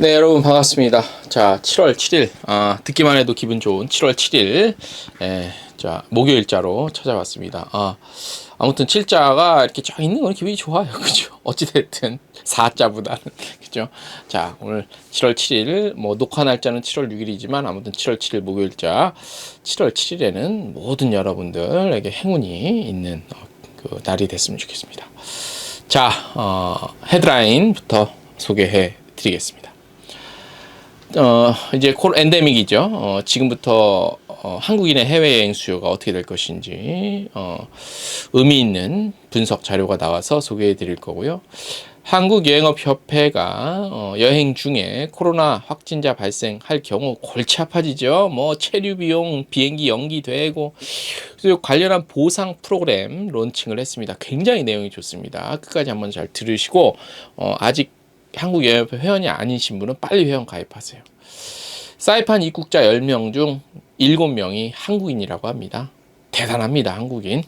네, 여러분 반갑습니다. 자, 7월 7일, 듣기만 해도 기분 좋은 7월 7일, 자, 목요일자로 찾아왔습니다. 아무튼 7자가 이렇게 쫙 있는 건 기분이 좋아요. 그죠? 어찌됐든 4자보다는. 그죠? 자, 오늘 7월 7일, 녹화 날짜는 7월 6일이지만 아무튼 7월 7일 목요일자, 7월 7일에는 모든 여러분들에게 행운이 있는 그 날이 됐으면 좋겠습니다. 자, 헤드라인부터 소개해 드리겠습니다. 이제 엔데믹이죠. 지금부터 한국인의 해외여행 수요가 어떻게 될 것인지 의미 있는 분석 자료가 나와서 소개해 드릴 거고요. 한국여행업협회가 여행 중에 코로나 확진자 발생할 경우 골치 아파지죠. 체류 비용, 비행기 연기되고, 그래서 관련한 보상 프로그램 론칭을 했습니다. 굉장히 내용이 좋습니다. 끝까지 한번 잘 들으시고, 아직 한국여행협회 회원이 아니신 분은 빨리 회원 가입하세요. 사이판 입국자 10명 중 7명이 한국인이라고 합니다. 대단합니다, 한국인.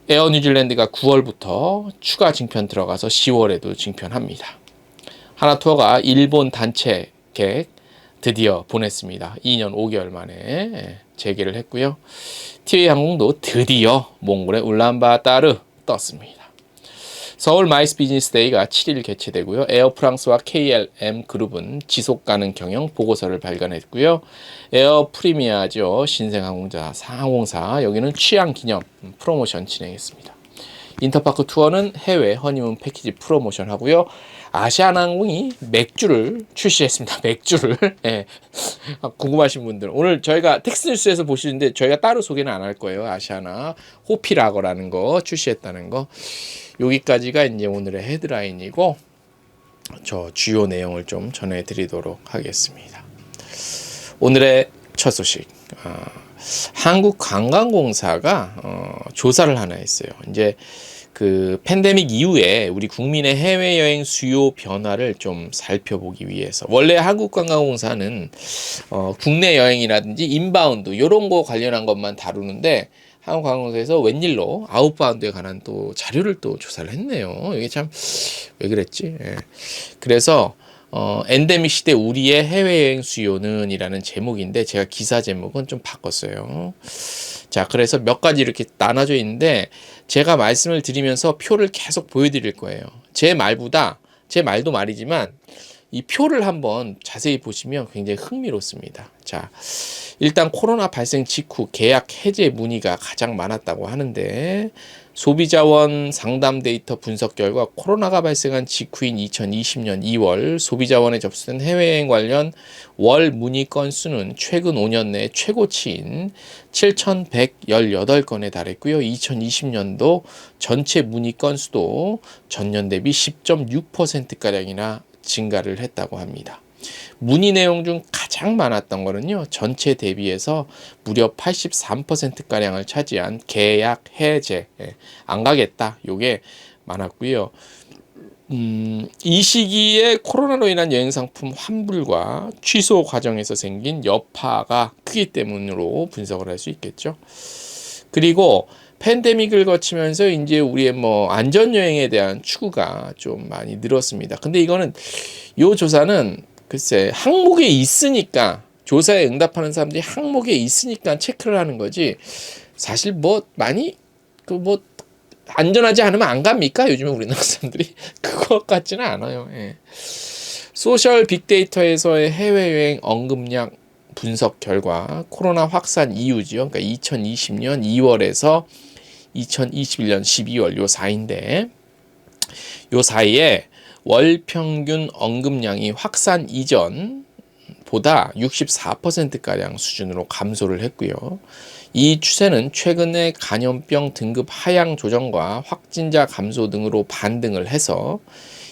에어 뉴질랜드가 9월부터 추가 증편 들어가서 10월에도 증편합니다. 하나투어가 일본 단체객 드디어 보냈습니다. 2년 5개월 만에 재개를 했고요. 티웨이 항공도 드디어 몽골의 울란바타르 떴습니다. 서울 마이스 비즈니스 데이가 7일 개최되고요. 에어 프랑스와 KLM 그룹은 지속 가능 경영 보고서를 발간했고요. 에어 프리미아죠. 신생항공사 여기는 취향 기념 프로모션 진행했습니다. 인터파크 투어는 해외 허니문 패키지 프로모션 하고요. 아시아나항공이 맥주를 출시했습니다. 맥주를. 네. 궁금하신 분들 오늘 저희가 텍스뉴스에서 보시는데 저희가 따로 소개는 안 할 거예요. 아시아나 호피라거라는 거 출시했다는 거. 여기까지가 이제 오늘의 헤드라인이고 저 주요 내용을 좀 전해드리도록 하겠습니다. 오늘의 첫 소식. 한국관광공사가 조사를 하나 했어요. 이제 그 팬데믹 이후에 우리 국민의 해외여행 수요 변화를 좀 살펴보기 위해서, 원래 한국관광공사는 국내 여행이라든지 인바운드 이런 거 관련한 것만 다루는데 한국관광공사에서 웬일로 아웃바운드에 관한 또 자료를 또 조사를 했네요. 이게 참 왜 그랬지? 예. 그래서 엔데믹 시대 우리의 해외여행 수요는 이라는 제목인데 제가 기사 제목은 좀 바꿨어요. 자, 그래서 몇 가지 이렇게 나눠져 있는데 제가 말씀을 드리면서 표를 계속 보여드릴 거예요. 제 말도 말이지만 이 표를 한번 자세히 보시면 굉장히 흥미롭습니다. 자, 일단 코로나 발생 직후 계약 해제 문의가 가장 많았다고 하는데, 소비자원 상담 데이터 분석 결과 코로나가 발생한 직후인 2020년 2월 소비자원에 접수된 해외여행 관련 월 문의 건수는 최근 5년 내 최고치인 7,118건에 달했고요. 2020년도 전체 문의 건수도 전년 대비 10.6%가량이나 증가를 했다고 합니다. 문의 내용 중 가장 많았던 거는요, 전체 대비해서 무려 83%가량을 차지한 계약 해제, 안 가겠다, 요게 많았고요. 이 시기에 코로나로 인한 여행상품 환불과 취소 과정에서 생긴 여파가 크기 때문으로 분석을 할 수 있겠죠. 그리고 팬데믹을 거치면서 이제 우리의 안전여행에 대한 추구가 좀 많이 늘었습니다. 근데 이거는, 요 조사는 글쎄 항목에 있으니까, 조사에 응답하는 사람들이 항목에 있으니까 체크를 하는 거지, 사실 많이 안전하지 않으면 안 갑니까? 요즘에 우리나라 사람들이 그것 같지는 않아요. 예. 소셜 빅데이터에서의 해외여행 언급량 분석 결과 코로나 확산 이후지요. 그러니까 2020년 2월에서 2021년 12월 요 사이인데, 요 사이에 월 평균 언급량이 확산 이전보다 64%가량 수준으로 감소를 했고요. 이 추세는 최근에 감염병 등급 하향 조정과 확진자 감소 등으로 반등을 해서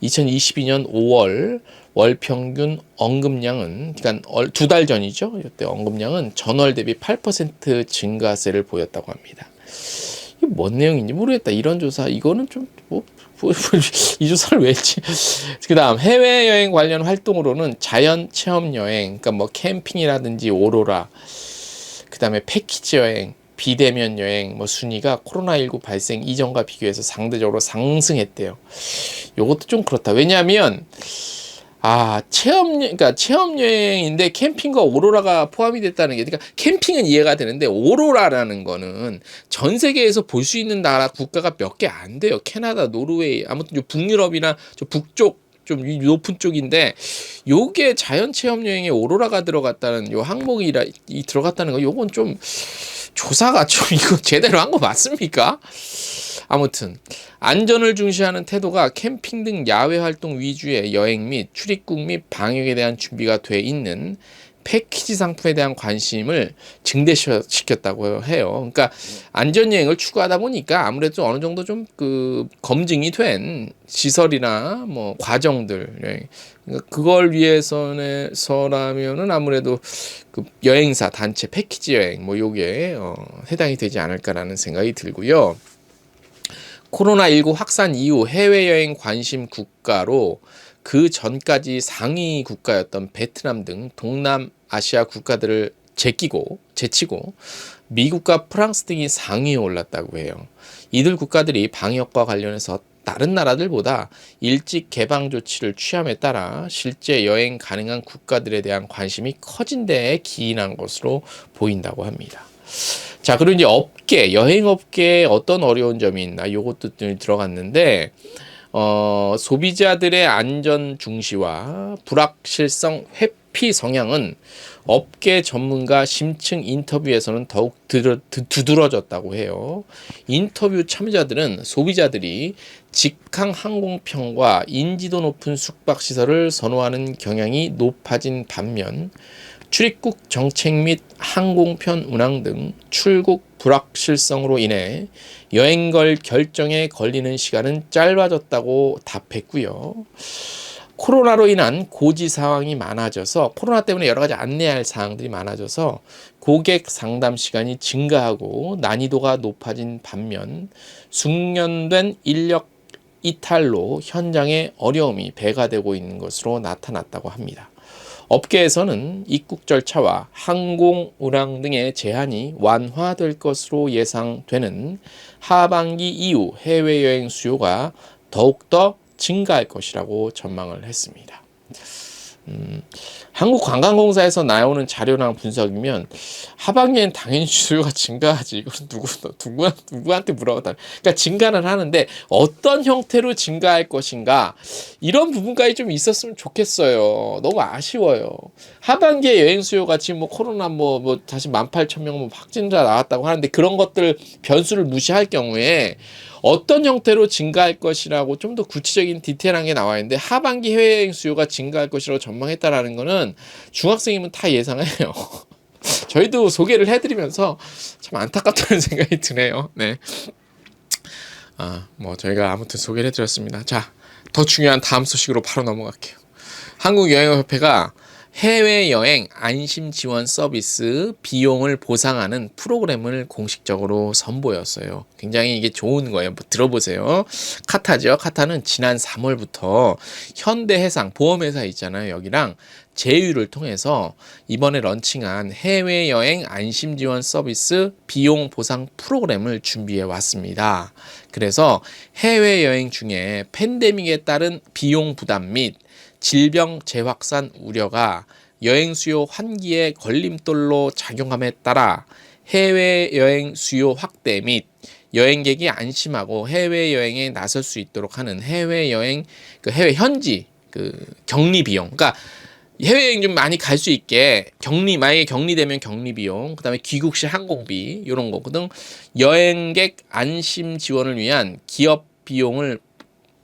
2022년 5월 월 평균 언급량은, 그러니까 2달 전이죠. 이때 언급량은 전월 대비 8% 증가세를 보였다고 합니다. 이게 뭔 내용인지 모르겠다. 이런 조사, 이거는 좀 이 조사를 왜 했지? 그 다음 해외여행 관련 활동으로는 자연체험여행, 그러니까 캠핑이라든지 오로라, 그 다음에 패키지 여행, 비대면 여행 순위가 코로나19 발생 이전과 비교해서 상대적으로 상승했대요. 요것도 좀 그렇다. 왜냐하면 그러니까 체험 여행인데 캠핑과 오로라가 포함이 됐다는 게, 그러니까 캠핑은 이해가 되는데 오로라라는 거는 전 세계에서 볼 수 있는 나라 국가가 몇 개 안 돼요. 캐나다, 노르웨이, 아무튼 좀 북유럽이나 저 북쪽 좀 높은 쪽인데, 요게 자연 체험 여행에 오로라가 들어갔다는 요 항목이 들어갔다는 거, 요건 좀 조사가 좀 이거 제대로 한 거 맞습니까? 아무튼 안전을 중시하는 태도가 캠핑 등 야외 활동 위주의 여행 및 출입국 및 방역에 대한 준비가 돼 있는 패키지 상품에 대한 관심을 증대시켰다고 해요. 그러니까 안전여행을 추구하다 보니까 아무래도 어느 정도 좀 그 검증이 된 시설이나 뭐 과정들, 그러니까 그걸 위해서라면은 아무래도 그 여행사 단체 패키지 여행 뭐 요게 해당이 되지 않을까라는 생각이 들고요. 코로나19 확산 이후 해외여행 관심 국가로 그 전까지 상위 국가였던 베트남 등 동남아시아 국가들을 제치고 미국과 프랑스 등이 상위에 올랐다고 해요. 이들 국가들이 방역과 관련해서 다른 나라들보다 일찍 개방 조치를 취함에 따라 실제 여행 가능한 국가들에 대한 관심이 커진 데에 기인한 것으로 보인다고 합니다. 자, 그리고 이제 여행업계에 어떤 어려운 점이 있나, 요것도 들어갔는데, 소비자들의 안전 중시와 불확실성 회피 성향은 업계 전문가 심층 인터뷰에서는 더욱 두드러졌다고 해요. 인터뷰 참여자들은 소비자들이 직항 항공편과 인지도 높은 숙박시설을 선호하는 경향이 높아진 반면 출입국 정책 및 항공편 운항 등 출국 불확실성으로 인해 여행 걸 결정에 걸리는 시간은 짧아졌다고 답했고요. 코로나로 인한 고지 사항이 많아져서, 코로나 때문에 여러 가지 안내해야 할 사항들이 많아져서 고객 상담 시간이 증가하고 난이도가 높아진 반면 숙련된 인력 이탈로 현장에 어려움이 배가 되고 있는 것으로 나타났다고 합니다. 업계에서는 입국 절차와 항공 운항 등의 제한이 완화될 것으로 예상되는 하반기 이후 해외여행 수요가 더욱더 증가할 것이라고 전망을 했습니다. 한국관광공사에서 나오는 자료랑 분석이면 하반기엔 당연히 수요가 증가하지. 이건 누구한테 물어봤다. 그러니까 증가는 하는데 어떤 형태로 증가할 것인가, 이런 부분까지 좀 있었으면 좋겠어요. 너무 아쉬워요. 하반기에 여행 수요가 지금 뭐 코로나 뭐 다시 18,000명 뭐 확진자 나왔다고 하는데, 그런 것들 변수를 무시할 경우에 어떤 형태로 증가할 것이라고 좀 더 구체적인 디테일한 게 나와 있는데, 하반기 해외여행 수요가 증가할 것이라고 전망했다라는 거는 중학생이면 다 예상해요. 저희도 소개를 해드리면서 참 안타깝다는 생각이 드네요. 네. 뭐 저희가 아무튼 소개를 해드렸습니다. 자, 더 중요한 다음 소식으로 바로 넘어갈게요. 한국여행협회가 해외여행 안심 지원 서비스 비용을 보상하는 프로그램을 공식적으로 선보였어요. 굉장히 이게 좋은 거예요. 뭐 들어보세요. 카타죠. 카타는 지난 3월부터 현대해상 보험회사 있잖아요. 여기랑 제휴를 통해서 이번에 런칭한 해외여행 안심 지원 서비스 비용 보상 프로그램을 준비해 왔습니다. 그래서 해외여행 중에 팬데믹에 따른 비용 부담 및 질병 재확산 우려가 여행 수요 환기의 걸림돌로 작용함에 따라 해외여행 수요 확대 및 여행객이 안심하고 해외여행에 나설 수 있도록 하는 해외여행 해외 현지 격리 비용, 그러니까 해외여행 좀 많이 갈 수 있게 만약에 격리되면 격리 비용, 그다음에 귀국 시 항공비 이런 거 등 여행객 안심 지원을 위한 기업 비용을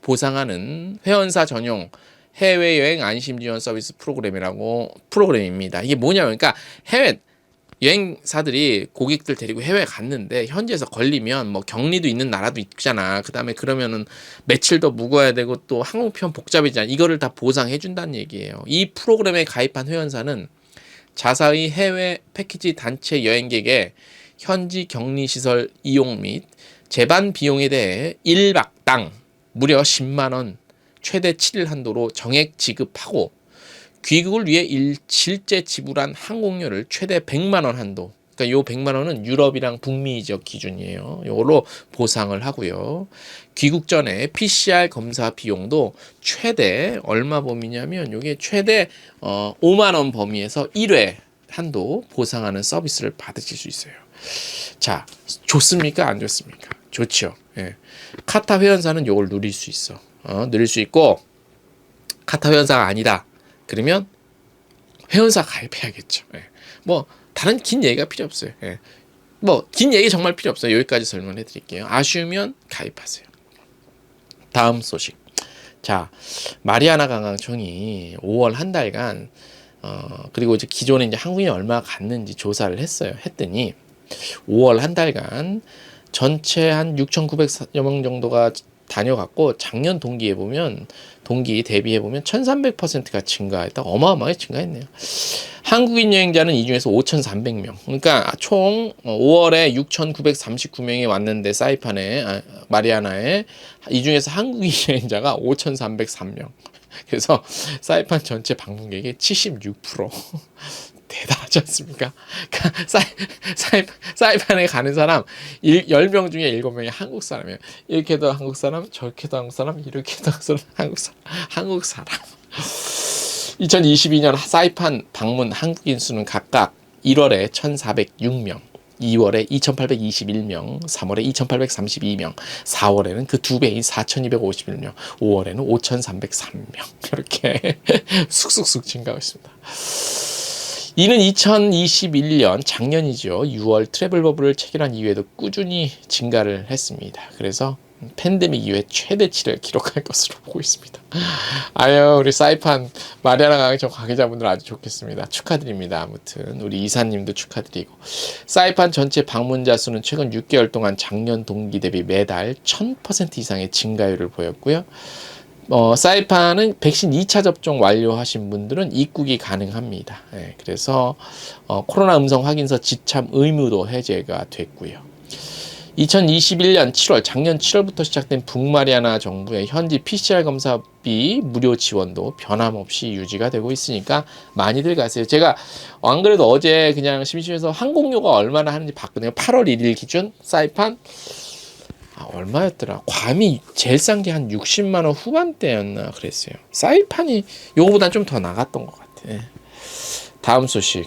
보상하는 회원사 전용 해외여행 안심 지원 서비스 프로그램입니다. 이게 뭐냐면, 그러니까 해외 여행사들이 고객들 데리고 해외 갔는데 현지에서 걸리면 뭐 격리도 있는 나라도 있잖아. 그다음에 그러면은 며칠 더 묵어야 되고 또 항공편 복잡이잖아. 이거를 다 보상해 준다는 얘기예요. 이 프로그램에 가입한 회원사는 자사의 해외 패키지 단체 여행객의 현지 격리 시설 이용 및 재반 비용에 대해 1박당 무려 10만 원 최대 7일 한도로 정액 지급하고, 귀국을 위해 실제 지불한 항공료를 최대 100만 원 한도, 그러니까 요 100만 원은 유럽이랑 북미 지역 기준이에요. 요걸로 보상을 하고요. 귀국 전에 PCR 검사 비용도 최대 얼마 범위냐면 요게 최대 5만 원 범위에서 1회 한도 보상하는 서비스를 받으실 수 있어요. 자, 좋습니까? 안 좋습니까? 좋죠. 예. 카타 회원사는 요걸 누릴 수 있어. 누릴 수 있고, 카타 회원사가 아니다. 그러면 회원사 가입해야겠죠. 예. 뭐 다른 긴 얘기가 필요 없어요. 예. 뭐 긴 얘기 정말 필요 없어요. 여기까지 설명해 드릴게요. 아쉬우면 가입하세요. 다음 소식. 자, 마리아나 관광청이 5월 한 달간 그리고 이제 기존에 이제 한국인이 얼마 갔는지 조사를 했어요. 했더니 5월 한 달간 전체 한 6,900여 명 정도가 다녀갔고, 작년 동기 대비해 보면 1,300%가 증가했다. 어마어마하게 증가했네요. 한국인 여행자는 이 중에서 5,300명. 그러니까 총 5월에 6,939명이 왔는데 사이판에 마리아나에 이 중에서 한국인 여행자가 5,303명. 그래서 사이판 전체 방문객의 76%. 대단하지 않습니까? 그러니까 사이판에 가는 사람 10명 중에 7명이 한국 사람이에요. 이렇게도 한국 사람, 저렇게도 한국 사람, 이렇게도 한국 사람. 2022년 사이판 방문 한국인 수는 각각 1월에 1,406명, 2월에 2,821명, 3월에 2,832명, 4월에는 그 2배인 4,251명, 5월에는 5,303명. 이렇게 쑥쑥쑥 증가하고 있습니다. 이는 2021년 작년이죠. 6월 트래블 버블을 체결한 이후에도 꾸준히 증가를 했습니다. 그래서 팬데믹 이후에 최대치를 기록할 것으로 보고 있습니다. 아유, 우리 사이판 마리아나 관광청 관계자분들 아주 좋겠습니다. 축하드립니다. 아무튼 우리 이사님도 축하드리고, 사이판 전체 방문자 수는 최근 6개월 동안 작년 동기 대비 매달 1000% 이상의 증가율을 보였고요. 사이판은 백신 2차 접종 완료하신 분들은 입국이 가능합니다. 예, 그래서 코로나 음성 확인서 지참 의무도 해제가 됐고요. 2021년 7월, 작년 7월부터 시작된 북마리아나 정부의 현지 PCR 검사비 무료 지원도 변함없이 유지가 되고 있으니까 많이들 가세요. 제가 안 그래도 어제 그냥 심심해서 항공료가 얼마나 하는지 봤거든요. 8월 1일 기준 사이판 얼마였더라? 괌이 제일 싼 게 한 60만 원 후반대였나 그랬어요. 사이판이 요거보단 좀 더 나갔던 것 같아. 다음 소식.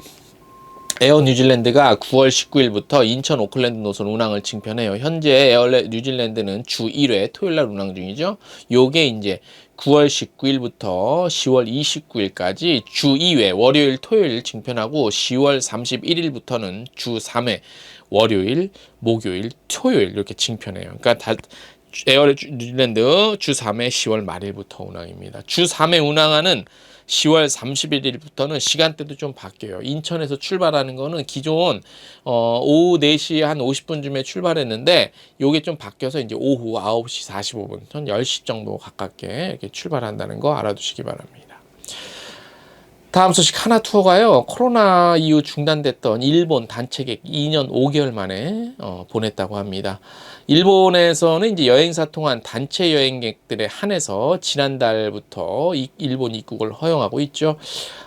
에어 뉴질랜드가 9월 19일부터 인천 오클랜드 노선 운항을 증편해요. 현재 에어 뉴질랜드는 주 1회 토요일날 운항 중이죠. 요게 이제 9월 19일부터 10월 29일까지 주 2회 월요일 토요일 증편하고, 10월 31일부터는 주 3회 월요일 목요일 토요일 이렇게 증편해요. 그러니까 에어 뉴질랜드 주 3회 10월 말일부터 운항입니다. 주 3회 운항하는 10월 31일부터는 시간대도 좀 바뀌어요. 인천에서 출발하는 거는 기존 오후 4시 한 50분쯤에 출발했는데, 요게 좀 바뀌어서 이제 오후 9시 45분, 전 10시 정도 가깝게 이렇게 출발한다는 거 알아두시기 바랍니다. 다음 소식. 하나투어가요, 코로나 이후 중단됐던 일본 단체객 2년 5개월 만에 보냈다고 합니다. 일본에서는 이제 여행사 통한 단체 여행객들에 한해서 지난달부터 일본 입국을 허용하고 있죠.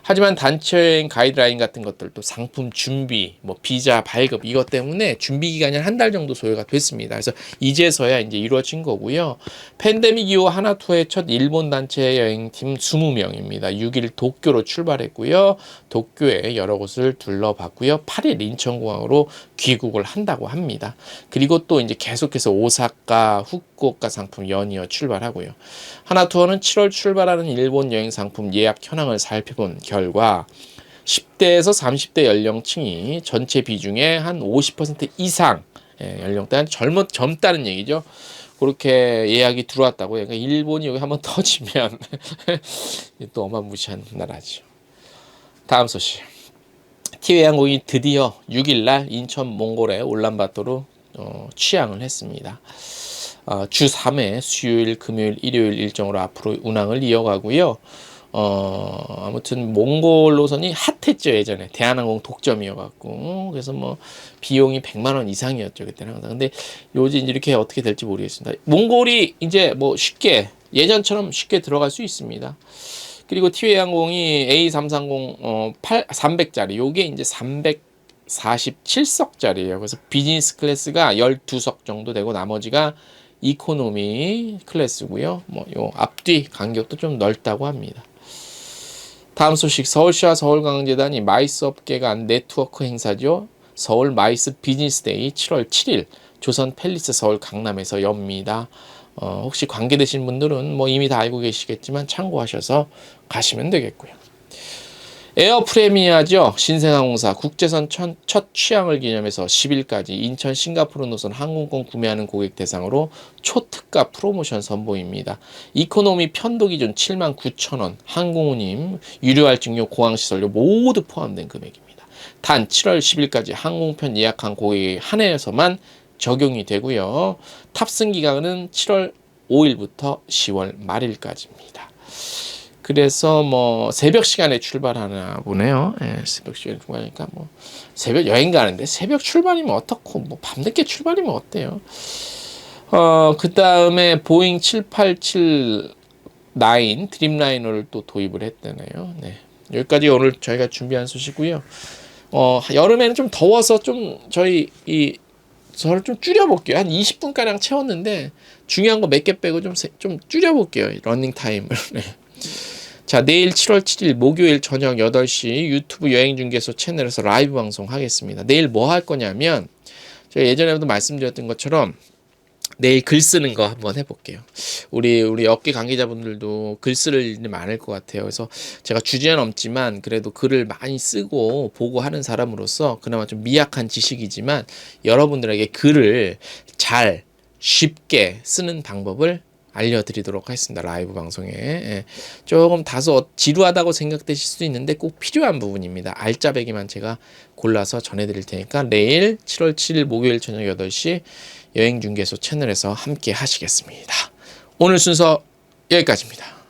하지만 단체 여행 가이드라인 같은 것들도 상품 준비, 뭐 비자 발급 이것 때문에 준비 기간이 한 달 정도 소요가 됐습니다. 그래서 이제서야 이제 이루어진 거고요. 팬데믹 이후 하나투어의 첫 일본 단체 여행팀 20명입니다. 6일 도쿄로 출발했고요. 도쿄에 여러 곳을 둘러봤고요. 8일 인천공항으로 귀국을 한다고 합니다. 그리고 또 이제 계속해서 오사카, 후쿠오카 상품 연이어 출발하고요. 하나투어는 7월 출발하는 일본 여행 상품 예약 현황을 살펴본 결과 10대에서 30대 연령층이 전체 비중의 한 50% 이상, 연령대는 젊다는 얘기죠. 그렇게 예약이 들어왔다고요. 그러니까 일본이 여기 한번 터지면 또 어마무시한 나라죠. 다음 소식. 티웨이 항공이 드디어 6일날 인천 몽골의 울란바토르로 취항을 했습니다. 주 3회 수요일, 금요일, 일요일 일정으로 앞으로 운항을 이어가고요. 아무튼 몽골 노선이 핫했죠. 예전에 대한항공 독점이어갖고. 그래서 뭐 비용이 100만 원 이상이었죠, 그때는 항상. 근데 요즘 이렇게 어떻게 될지 모르겠습니다. 몽골이 이제 뭐 쉽게 예전처럼 쉽게 들어갈 수 있습니다. 그리고 티웨이 항공이 A330 300짜리 요게 이제 47석짜리예요. 그래서 비즈니스 클래스가 12석 정도 되고 나머지가 이코노미 클래스고요. 뭐 요 앞뒤 간격도 좀 넓다고 합니다. 다음 소식, 서울시와 서울관광재단이 마이스 업계가 한 네트워크 행사죠. 서울 마이스 비즈니스데이 7월 7일 조선 팰리스 서울 강남에서 엽니다. 혹시 관계되신 분들은 뭐 이미 다 알고 계시겠지만 참고하셔서 가시면 되겠고요. 에어프레미아죠. 신생항공사 국제선 첫 취항을 기념해서 10일까지 인천 싱가포르 노선 항공권 구매하는 고객 대상으로 초특가 프로모션 선보입니다. 이코노미 편도 기준 79,000원, 항공우님, 유료 할증료, 공항시설료 모두 포함된 금액입니다. 단 7월 10일까지 항공편 예약한 고객에 한해서만 적용이 되고요. 탑승 기간은 7월 5일부터 10월 말일까지입니다. 그래서 뭐 새벽 시간에 출발하나 보네요. 예, 새벽 시간에 출발하니까 뭐 새벽 여행 가는데 새벽 출발이면 어떻고 뭐 밤늦게 출발이면 어때요? 그 다음에 보잉 787-9 드림라이너를 또 도입을 했다네요. 네, 여기까지 오늘 저희가 준비한 소식이고요. 여름에는 좀 더워서 좀 저희 저를 좀 줄여볼게요. 한 20분 가량 채웠는데 중요한 거 몇 개 빼고 좀 줄여볼게요. 러닝 타임을. 네. 자, 내일 7월 7일 목요일 저녁 8시 유튜브 여행중개소 채널에서 라이브 방송하겠습니다. 내일 뭐 할 거냐면 제가 예전에도 말씀드렸던 것처럼 내일 글 쓰는 거 한번 해볼게요. 우리 업계 관계자분들도 글 쓸 일이 많을 것 같아요. 그래서 제가 주제는 없지만 그래도 글을 많이 쓰고 보고 하는 사람으로서 그나마 좀 미약한 지식이지만 여러분들에게 글을 잘 쉽게 쓰는 방법을 알려드리도록 하겠습니다. 라이브 방송에. 예. 조금 다소 지루하다고 생각되실 수도 있는데 꼭 필요한 부분입니다. 알짜배기만 제가 골라서 전해드릴 테니까 내일 7월 7일 목요일 저녁 8시 여행중개소 채널에서 함께 하시겠습니다. 오늘 순서 여기까지입니다.